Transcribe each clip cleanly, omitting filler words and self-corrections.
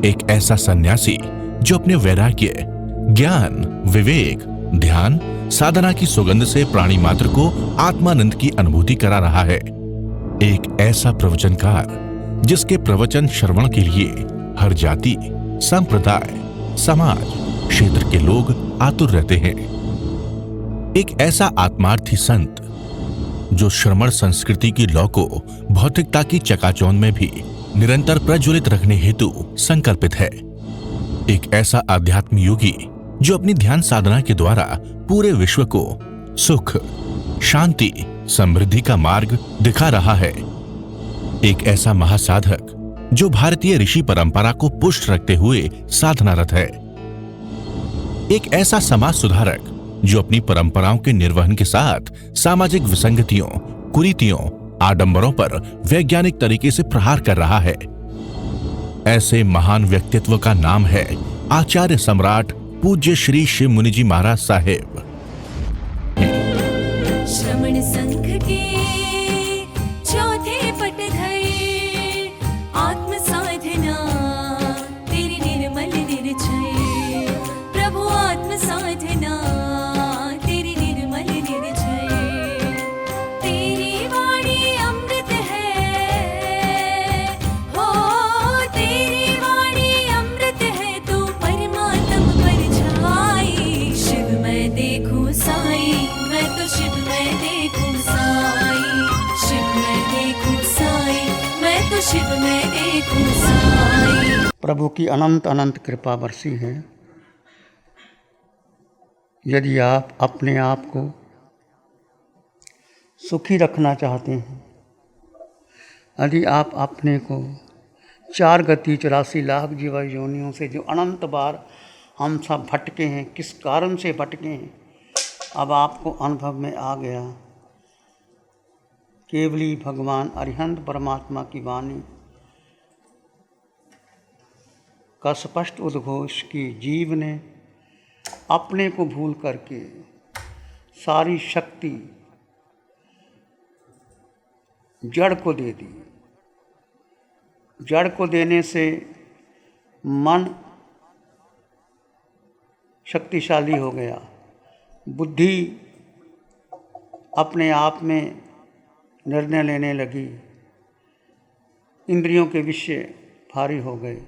एक ऐसा सन्यासी जो अपने वैराग्य, ज्ञान, विवेक, ध्यान, साधना की सुगंध से प्राणी मात्र को आत्मानंद की अनुभूति करा रहा है। एक ऐसा प्रवचनकार जिसके प्रवचन श्रवण के लिए हर जाति, संप्रदाय, समाज, क्षेत्र के लोग आतुर रहते हैं। एक ऐसा आत्मार्थी संत जो श्रमण संस्कृति की लौ को भौतिकता की चकाचौंध में भी निरंतर प्रज्वलित रखने हेतु संकल्पित है। एक ऐसा आध्यात्म योगी जो अपनी ध्यान साधना के द्वारा पूरे विश्व को सुख, शांति, समृद्धि का मार्ग दिखा रहा है। एक ऐसा महासाधक जो भारतीय ऋषि परंपरा को पुष्ट रखते हुए साधनारत है। एक ऐसा समाज सुधारक जो अपनी परंपराओं के निर्वहन के साथ सामाजिक विसंगतियों, कुरीतियों, आडंबरों पर वैज्ञानिक तरीके से प्रहार कर रहा है। ऐसे महान व्यक्तित्व का नाम है आचार्य सम्राट पूज्य श्री शिव मुनि जी महाराज साहेब। श्रमण संघ के चौथे पटधर, आत्म साधना तेरी निर्मल निर्जय, प्रभु आत्म साधना तेरी निर्मल निर्जय। तेरी वाणी अमृत है, हो तेरी वाणी अमृत है, तू परमात्म पर छाई। शिव मैं देखूं साई, मैं तो शिव मैं देखूं साई, शिव मैं देखूं साई, मैं तो शिव मैं देखूं साई। प्रभु की अनंत अनंत कृपा बरसी है। यदि आप अपने आप को सुखी रखना चाहते हैं, यदि आप अपने को 4 गति 84 लाख जीवा योनियों से जो अनंत बार हम सब भटके हैं, किस कारण से भटके हैं, अब आपको अनुभव में आ गया। केवली भगवान अरिहंत परमात्मा की वाणी का स्पष्ट उद्घोष की जीव ने अपने को भूल करके सारी शक्ति जड़ को दे दी। जड़ को देने से मन शक्तिशाली हो गया, बुद्धि अपने आप में निर्णय लेने लगी, इंद्रियों के विषय भारी हो गए,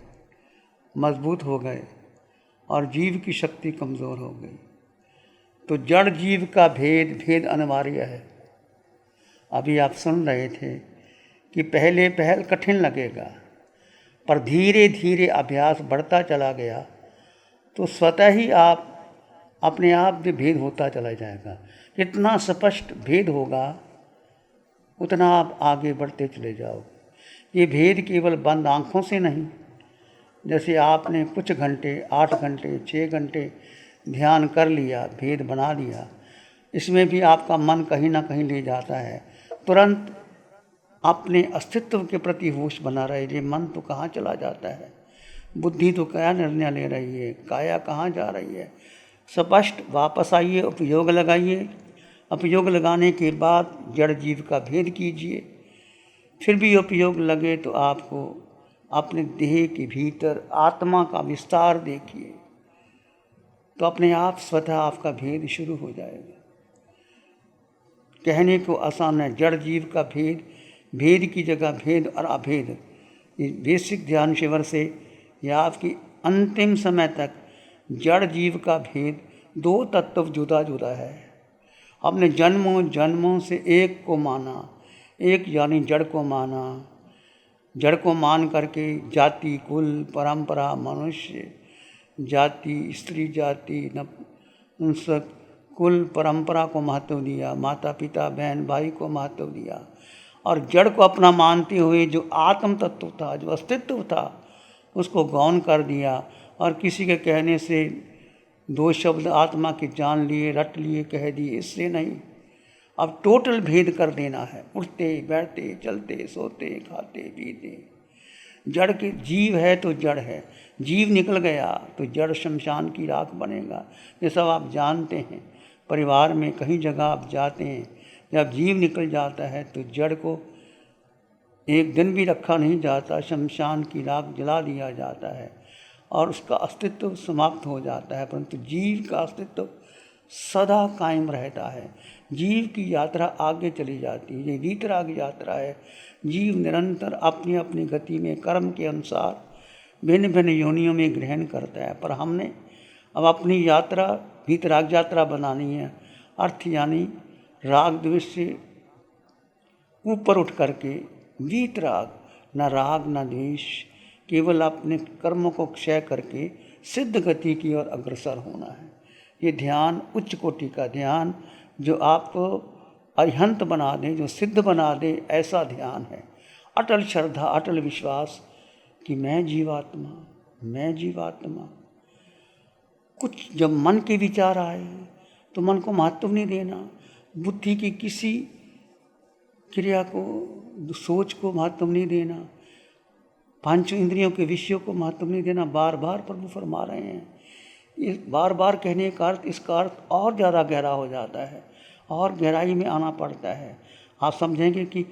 मजबूत हो गए और जीव की शक्ति कमज़ोर हो गई। तो जड़ जीव का भेद अनिवार्य है। अभी आप सुन रहे थे कि पहल कठिन लगेगा, पर धीरे धीरे अभ्यास बढ़ता चला गया तो स्वतः ही आप अपने आप में भेद होता चला जाएगा। जितना स्पष्ट भेद होगा उतना आप आगे बढ़ते चले जाओगे। ये भेद केवल बंद आँखों से नहीं, जैसे आपने कुछ घंटे 8 घंटे 6 घंटे ध्यान कर लिया, भेद बना लिया, इसमें भी आपका मन कहीं ना कहीं ले जाता है। तुरंत अपने अस्तित्व के प्रति होश बना रहे। ये मन तो कहाँ चला जाता है, बुद्धि तो क्या निर्णय ले रही है, काया कहाँ जा रही है। स्पष्ट वापस आइए, उपयोग लगाइए। उपयोग लगाने के बाद जड़ जीव का भेद कीजिए। फिर भी उपयोग लगे तो आपको अपने देह के भीतर आत्मा का विस्तार देखिए, तो अपने आप स्वतः आपका भेद शुरू हो जाएगा। कहने को आसान है, जड़ जीव का भेद, भेद की जगह भेद और अभेद। ये बेसिक ध्यान शिविर से या आपकी अंतिम समय तक जड़ जीव का भेद 2 तत्व जुदा जुदा है। हमने जन्मों जन्मों से एक को माना, एक यानी जड़ को माना। जड़ को मान करके जाति, कुल, परंपरा, मनुष्य जाति, स्त्री जाति, नपुंसक, कुल, परंपरा को महत्व दिया, माता पिता बहन भाई को महत्व दिया, और जड़ को अपना मानते हुए जो आत्म तत्व था, जो अस्तित्व था, उसको गौण कर दिया। और किसी के कहने से 2 शब्द आत्मा के जान लिए, रट लिए, कह दिए, इससे नहीं। अब टोटल भेद कर देना है। उठते बैठते चलते सोते खाते पीते जड़ के जीव है तो जड़ है, जीव निकल गया तो जड़ शमशान की राख बनेगा। ये सब आप जानते हैं। परिवार में कहीं जगह आप जाते हैं, जब जीव निकल जाता है तो जड़ को एक दिन भी रखा नहीं जाता, शमशान की राख जला दिया जाता है। और उसका अस्तित्व समाप्त हो जाता है, परंतु जीव का अस्तित्व सदा कायम रहता है। जीव की यात्रा आगे चली जाती है, ये वीतराग यात्रा है। जीव निरंतर अपनी अपनी गति में कर्म के अनुसार भिन्न भिन्न योनियों में ग्रहण करता है, पर हमने अब अपनी यात्रा वीतराग यात्रा बनानी है। अर्थ यानी राग द्वेष से ऊपर उठ करके वीतराग, न राग न द्वेष, केवल अपने कर्मों को क्षय करके सिद्ध गति की ओर अग्रसर होना है। ये ध्यान उच्च कोटि का ध्यान जो आपको अरिहंत बना दे, जो सिद्ध बना दे, ऐसा ध्यान है। अटल श्रद्धा, अटल विश्वास कि मैं जीवात्मा, मैं जीवात्मा। कुछ जब मन के विचार आए तो मन को महत्व नहीं देना, बुद्धि की किसी क्रिया को, सोच को महत्व नहीं देना, पांच इंद्रियों के विषयों को महत्व नहीं देना। बार बार प्रभु फरमा रहे हैं। इस बार बार कहने का अर्थ, इसका अर्थ और ज़्यादा गहरा हो जाता है और गहराई में आना पड़ता है। आप समझेंगे कि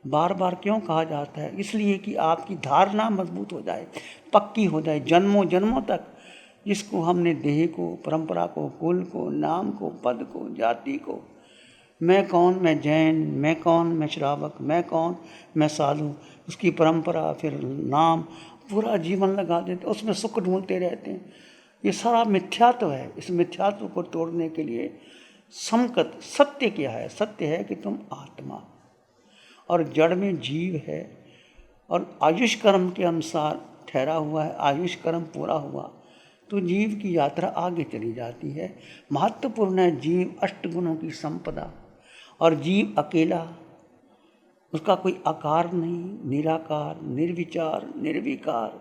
बार बार क्यों कहा जाता है, इसलिए कि आपकी धारणा मजबूत हो जाए, पक्की हो जाए, जन्मों जन्मों तक। जिसको हमने देह को, परंपरा को, कुल को, नाम को, पद को, जाति को, मैं कौन, मैं जैन, मैं कौन, मैं श्रावक, मैं कौन, मैं साधु, उसकी परंपरा, फिर नाम, पूरा जीवन लगा देते, उसमें सुख ढूंढते रहते हैं। ये सारा मिथ्यात्व है। इस मिथ्यात्व को तोड़ने के लिए संकट, सत्य क्या है? सत्य है कि तुम आत्मा और जड़ में जीव है और आयुष कर्म के अनुसार ठहरा हुआ है। आयुष कर्म पूरा हुआ तो जीव की यात्रा आगे चली जाती है। महत्वपूर्ण है जीव अष्टगुणों की संपदा, और जीव अकेला, उसका कोई आकार नहीं, निराकार, निर्विचार, निर्विकार,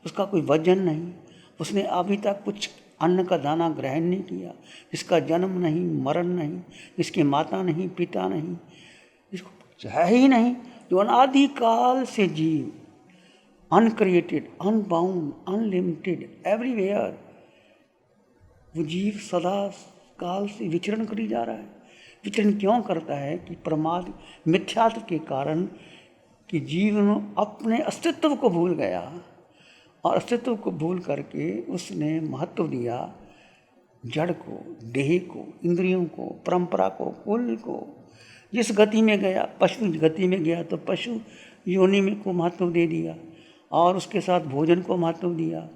उसका कोई वजन नहीं, उसने अभी तक कुछ अन्न का दाना ग्रहण नहीं किया, इसका जन्म नहीं, मरण नहीं, इसकी माता नहीं, पिता नहीं, इसको कुछ है ही नहीं, जो अनादिकाल से जीव, अनक्रिएटेड, अनबाउंड, अनलिमिटेड, एवरीवेयर, वो जीव सदा काल से विचरण करी जा रहा है। विचरण क्यों करता है? कि प्रमाद, मिथ्यात्व के कारण, कि जीव अपने अस्तित्व को भूल गया और अस्तित्व को भूल करके उसने महत्व दिया जड़ को, देह को, इंद्रियों को, परंपरा को, कुल को। जिस गति में गया, पशु गति में गया तो पशु योनि में को महत्व दे दिया और उसके साथ भोजन को महत्व दिया।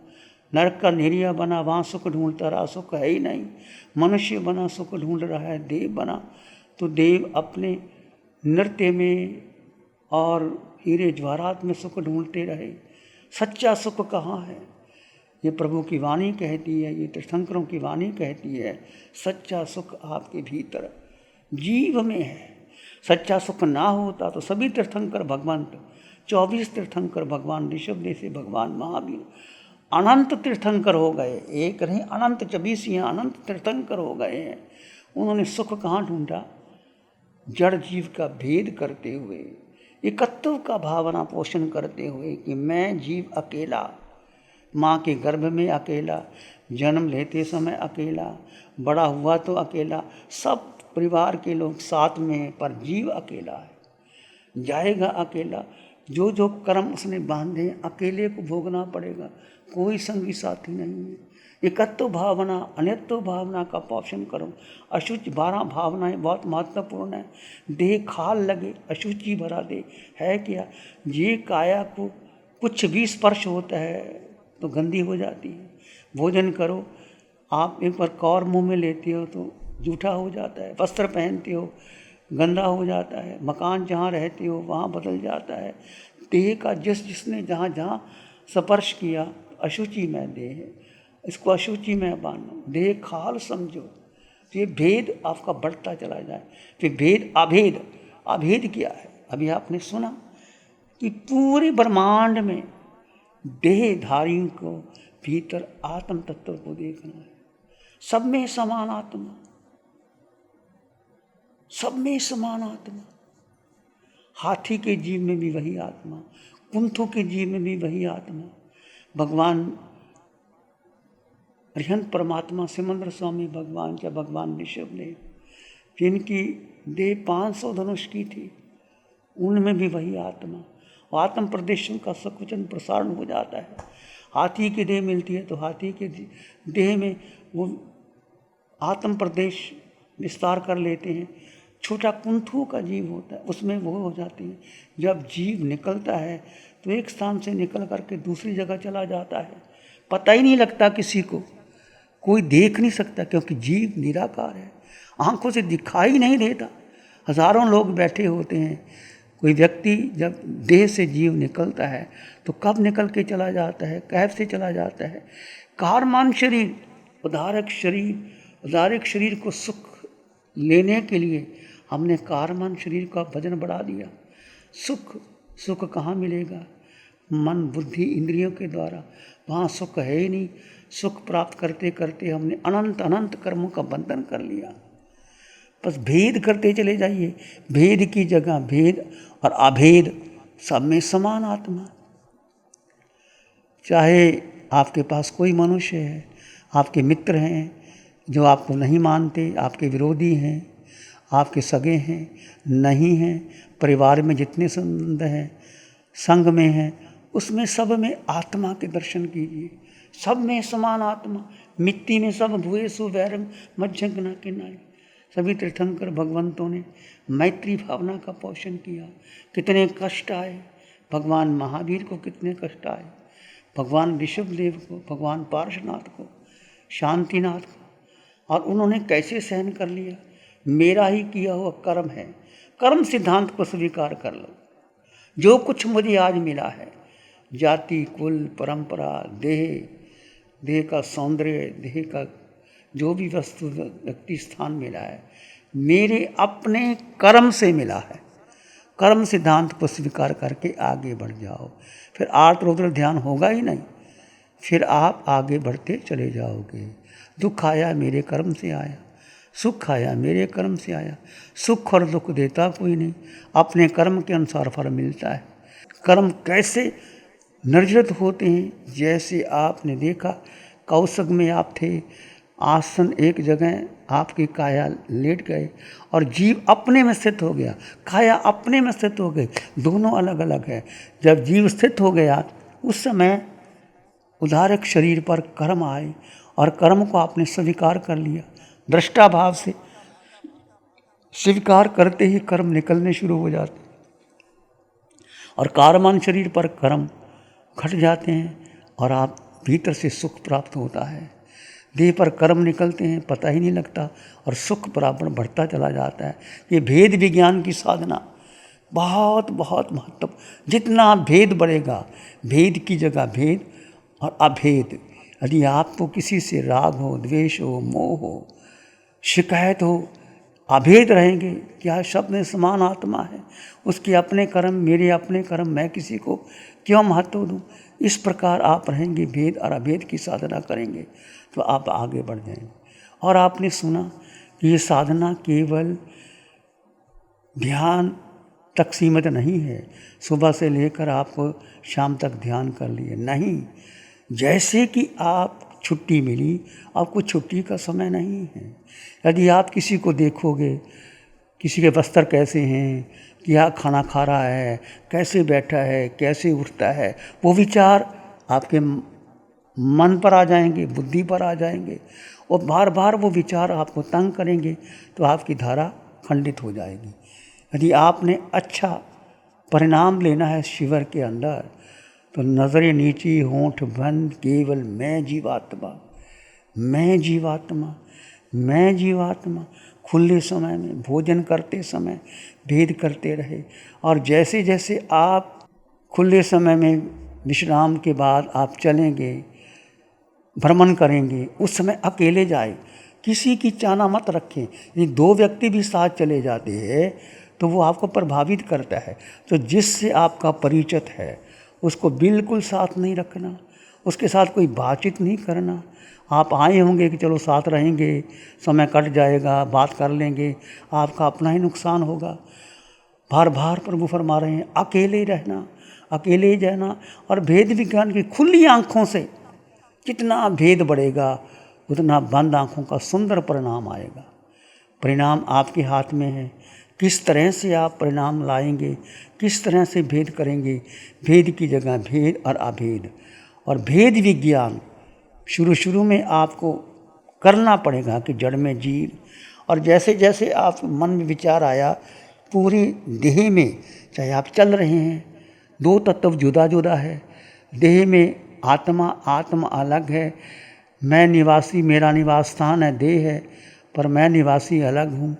नरक का नेरिया बना, वहाँ सुख ढूंढता रहा, सुख है ही नहीं। मनुष्य बना, सुख ढूंढ रहा है। देव बना तो देव अपने नृत्य में और हीरे ज्वारात में सुख ढूंढते रहे। सच्चा सुख कहाँ है? ये प्रभु की वाणी कहती है, ये तीर्थंकरों की वाणी कहती है, सच्चा सुख आपके भीतर जीव में है। सच्चा सुख ना होता तो सभी तीर्थंकर भगवंत, 24 तीर्थंकर भगवान ऋषभदेव से भगवान महावीर अनंत तीर्थंकर हो गए। एक नहीं, अनंत 24 अनंत तीर्थंकर हो गए हैं। उन्होंने सुख कहाँ ढूंढा? जड़ जीव का भेद करते हुए, एकत्व का भावना पोषण करते हुए कि मैं जीव अकेला, माँ के गर्भ में अकेला, जन्म लेते समय अकेला, बड़ा हुआ तो अकेला, सब परिवार के लोग साथ में, पर जीव अकेला है, जाएगा अकेला। जो जो कर्म उसने बांधे अकेले को भोगना पड़ेगा, कोई संगी साथी नहीं है। एकत्व भावना, अनित्व भावना का पोषण करो। अशुचि 12 भावनाएं बहुत महत्वपूर्ण है। देह खाल लगे, अशुचि भरा दे, है क्या? ये काया को कुछ भी स्पर्श होता है तो गंदी हो जाती है। भोजन करो, आप एक बार कौर मुँह में लेते हो तो जूठा हो जाता है। वस्त्र पहनते हो, गंदा हो जाता है। मकान जहाँ रहते हो वहाँ बदल जाता है। देह का जिसने जहाँ जहाँ स्पर्श किया, अशुचि में देह है, इसको अशुचि में मानो, देह खाल समझो। तो ये भेद आपका बढ़ता चला जाए। फिर भेद, अभेद। अभेद क्या है? अभी आपने सुना कि पूरे ब्रह्मांड में देहधारियों को भीतर आत्म तत्व को देखना है। सब में समान आत्मा, सब में समान आत्मा। हाथी के जीव में भी वही आत्मा, कुंथों के जीव में भी वही आत्मा। भगवान अरिहंत परमात्मा सिमंदर स्वामी भगवान या भगवान ऋषभदेव, जिनकी देह 500 धनुष की थी, उनमें भी वही आत्मा। आत्म प्रदेशन का सकुचन प्रसारण हो जाता है। हाथी की देह मिलती है तो हाथी के देह में वो आत्म प्रदेश विस्तार कर लेते हैं। छोटा कुंथू का जीव होता है, उसमें वो हो जाती है। जब जीव निकलता है तो एक स्थान से निकल करके दूसरी जगह चला जाता है, पता ही नहीं लगता किसी को, कोई देख नहीं सकता, क्योंकि जीव निराकार है, आंखों से दिखाई नहीं देता। हजारों लोग बैठे होते हैं, कोई व्यक्ति जब देह से जीव निकलता है तो कब निकल के चला जाता है, कैसे चला जाता है। कारमान शरीर, उदारक शरीर, उदारक शरीर को सुख लेने के लिए हमने कारमान शरीर का वजन बढ़ा दिया। सुख कहाँ मिलेगा? मन बुद्धि इंद्रियों के द्वारा, वहाँ सुख है ही नहीं। सुख प्राप्त करते करते हमने अनंत अनंत कर्मों का बंधन कर लिया। बस भेद करते चले जाइए, भेद की जगह भेद और अभेद, सब में समान आत्मा। चाहे आपके पास कोई मनुष्य है, आपके मित्र हैं जो आपको नहीं मानते, आपके विरोधी हैं, आपके सगे हैं, नहीं हैं, परिवार में जितने संबंध हैं, संग में हैं, उसमें सब में आत्मा के दर्शन कीजिए। सब में समान आत्मा। मिट्टी में सब भूयसु वैरम मज्जंगना के नारी। सभी तीर्थंकर भगवंतों ने मैत्री भावना का पोषण किया। कितने कष्ट आए, भगवान महावीर को कितने कष्ट आए, भगवान ऋषभदेव को, भगवान पार्श्वनाथ को, शांतिनाथ को, और उन्होंने कैसे सहन कर लिया। मेरा ही किया हुआ कर्म है। कर्म सिद्धांत को स्वीकार कर लो। जो कुछ मुझे आज मिला है, जाति, कुल, परंपरा, देह का सौंदर्य, देह का जो भी वस्तु, व्यक्ति, स्थान मिला है, मेरे अपने कर्म से मिला है। कर्म सिद्धांत को स्वीकार करके आगे बढ़ जाओ, फिर आर्त रौद्र ध्यान होगा ही नहीं, फिर आप आगे बढ़ते चले जाओगे। दुख आया मेरे कर्म से आया, सुख आया मेरे कर्म से आया। सुख और दुख देता कोई नहीं, अपने कर्म के अनुसार फल मिलता है। कर्म कैसे निर्जरित होते हैं, जैसे आपने देखा कौशग में आप थे, आसन एक जगह आपकी काया लेट गए और जीव अपने में स्थित हो गया, काया अपने में स्थित हो गई, दोनों अलग अलग है। जब जीव स्थित हो गया उस समय उदारक शरीर पर कर्म आए और कर्म को आपने स्वीकार कर लिया। दृष्टा भाव से स्वीकार करते ही कर्म निकलने शुरू हो जाते और कारमान शरीर पर कर्म घट जाते हैं और आप भीतर से सुख प्राप्त होता है। देह पर कर्म निकलते हैं, पता ही नहीं लगता और सुख बराबर बढ़ता चला जाता है। ये भेद विज्ञान की साधना बहुत बहुत महत्व। जितना भेद बढ़ेगा, भेद की जगह भेद और अभेद। यदि आपको किसी से राग हो, द्वेष हो, मोह हो, शिकायत हो, अभेद रहेंगे। क्या सब में समान आत्मा है, उसके अपने कर्म, मेरे अपने कर्म, मैं किसी को क्यों महत्व दूँ। इस प्रकार आप रहेंगे, भेद और अभेद की साधना करेंगे तो आप आगे बढ़ जाएंगे। और आपने सुना कि ये साधना केवल ध्यान तक सीमित नहीं है, सुबह से लेकर आपको शाम तक ध्यान कर लिए नहीं। जैसे कि आप छुट्टी मिली, आपको छुट्टी का समय नहीं है। यदि आप किसी को देखोगे, किसी के बस्तर कैसे हैं, क्या खाना खा रहा है, कैसे बैठा है, कैसे उठता है, वो विचार आपके मन पर आ जाएंगे, बुद्धि पर आ जाएंगे और बार बार वो विचार आपको तंग करेंगे तो आपकी धारा खंडित हो जाएगी। यदि आपने अच्छा परिणाम लेना है शिविर के अंदर तो नज़रें नीची, होंठ बंद, केवल मैं जीवात्मा, मैं जीवात्मा, मैं जीवात्मा। खुले समय में, भोजन करते समय भेद करते रहे। और जैसे जैसे आप खुले समय में विश्राम के बाद आप चलेंगे, भ्रमण करेंगे, उस समय अकेले जाए, किसी की चाना मत रखें। यदि दो व्यक्ति भी साथ चले जाते हैं तो वो आपको प्रभावित करता है। तो जिससे आपका परिचित है उसको बिल्कुल साथ नहीं रखना, उसके साथ कोई बातचीत नहीं करना। आप आए होंगे कि चलो साथ रहेंगे, समय कट जाएगा, बात कर लेंगे, आपका अपना ही नुकसान होगा। बार बार प्रभु फरमा रहे हैं अकेले रहना, अकेले ही रहना। और भेद विज्ञान की खुली आँखों से जितना भेद बढ़ेगा उतना बंद आँखों का सुंदर परिणाम आएगा। परिणाम आपके हाथ में है, किस तरह से आप परिणाम लाएंगे, किस तरह से भेद करेंगे। भेद की जगह भेद और अभेद। और भेद विज्ञान शुरू में आपको करना पड़ेगा कि जड़ में जीव, और जैसे जैसे आप मन में विचार आया, पूरी देह में, चाहे आप चल रहे हैं, दो तत्व जुदा जुदा है। देह में आत्मा अलग है, मैं निवासी, मेरा निवास स्थान है देह है, पर मैं निवासी अलग हूँ।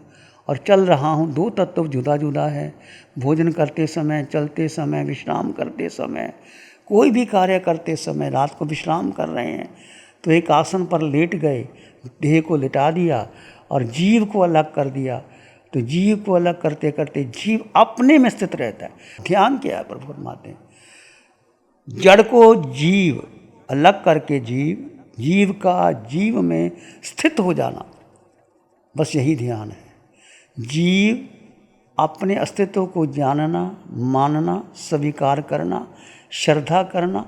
और चल रहा हूँ, दो तत्व जुदा जुदा है। भोजन करते समय, चलते समय, विश्राम करते समय, कोई भी कार्य करते समय, रात को विश्राम कर रहे हैं तो एक आसन पर लेट गए, देह को लिटा दिया और जीव को अलग कर दिया। तो जीव को अलग करते करते जीव अपने में स्थित रहता है। ध्यान क्या है प्रभु फरमाते हैं, जड़ को जीव अलग करके जीव का जीव में स्थित हो जाना, बस यही ध्यान है। जीव अपने अस्तित्व को जानना, मानना, स्वीकार करना, श्रद्धा करना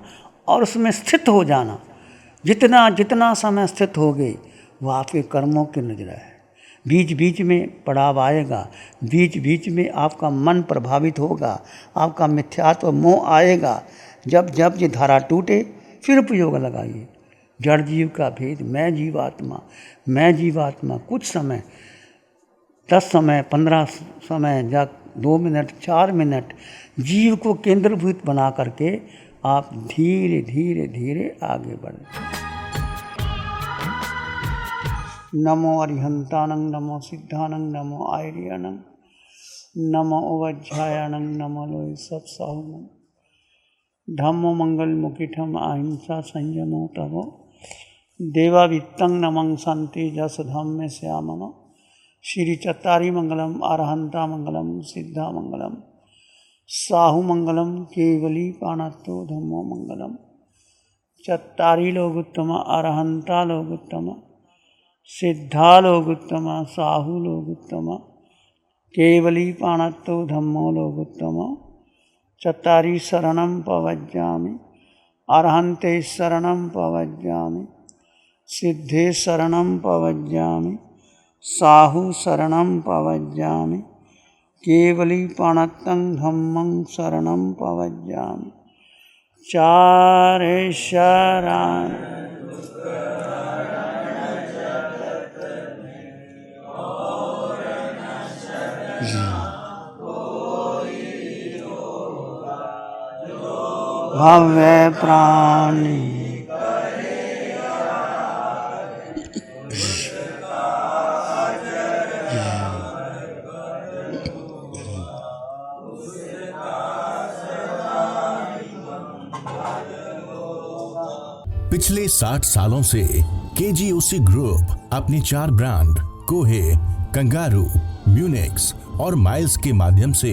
और उसमें स्थित हो जाना। जितना समय स्थित हो गए वो आपके कर्मों की नजर है। बीच बीच में पड़ाव आएगा, बीच बीच में आपका मन प्रभावित होगा, आपका मिथ्यात्व मोह आएगा। जब ये धारा टूटे फिर उपयोग लगाइए। जड़ जीव का भेद, मैं जीवात्मा कुछ समय, 10 समय, 15 समय या 2 मिनट, 4 मिनट जीव को केंद्रभूत बना करके आप धीरे धीरे धीरे आगे बढ़ें। नमो अरिहंतानं, नमो सिद्धानं, नमो आयर्यानं, नमो उवज्झायानं, नमो लोय सत्साहुनं, धम्मो मंगलमुखिठम अहिंसा संयमो तवो, देवावित्तं नमं शांति जस धम्मे श्यामनो, श्री चत्तारी मंगलम, अरहंता मंगलम, सिद्धा मंगलम, साहु मंगलम, केवली पाणत्तो धम्मो मंगलम। चत्तारी लोगुत्तम, अरहंता लोगुत्तम, सिद्धा लोगुत्तम, साहु लोगुत्तम, केवली पाणत्तो धम्मो लोगुत्तम। चत्तारी शरणं पवज्जामि, अरहन्ते शरणं पवज्जामि, सिद्धे शरणं पवज्जामि, साहु शरणं पवज्जामि, केवली पाणत्तं धम्मं शरणं पवज्जामि। चारे शरण भव्य प्राणी पिछले 60 सालों से केजीओसी ग्रुप अपने 4 ब्रांड कोहे, कंगारू, म्यूनिक्स और माइल्स के माध्यम से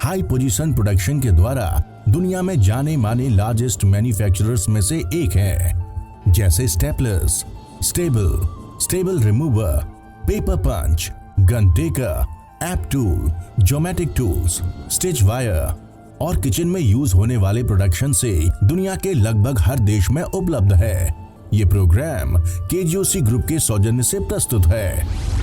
हाई पोजीशन प्रोडक्शन के द्वारा दुनिया में जाने माने लार्जेस्ट मैन्युफैक्चरर्स में से एक है। जैसे staplers, staple remover, paper punch, gun tacker, app tool, geometric tools, stitch wire और किचन में यूज होने वाले प्रोडक्शन से दुनिया के लगभग हर देश में उपलब्ध है। ये प्रोग्राम केजीओसी ग्रुप के सौजन्य से प्रस्तुत है।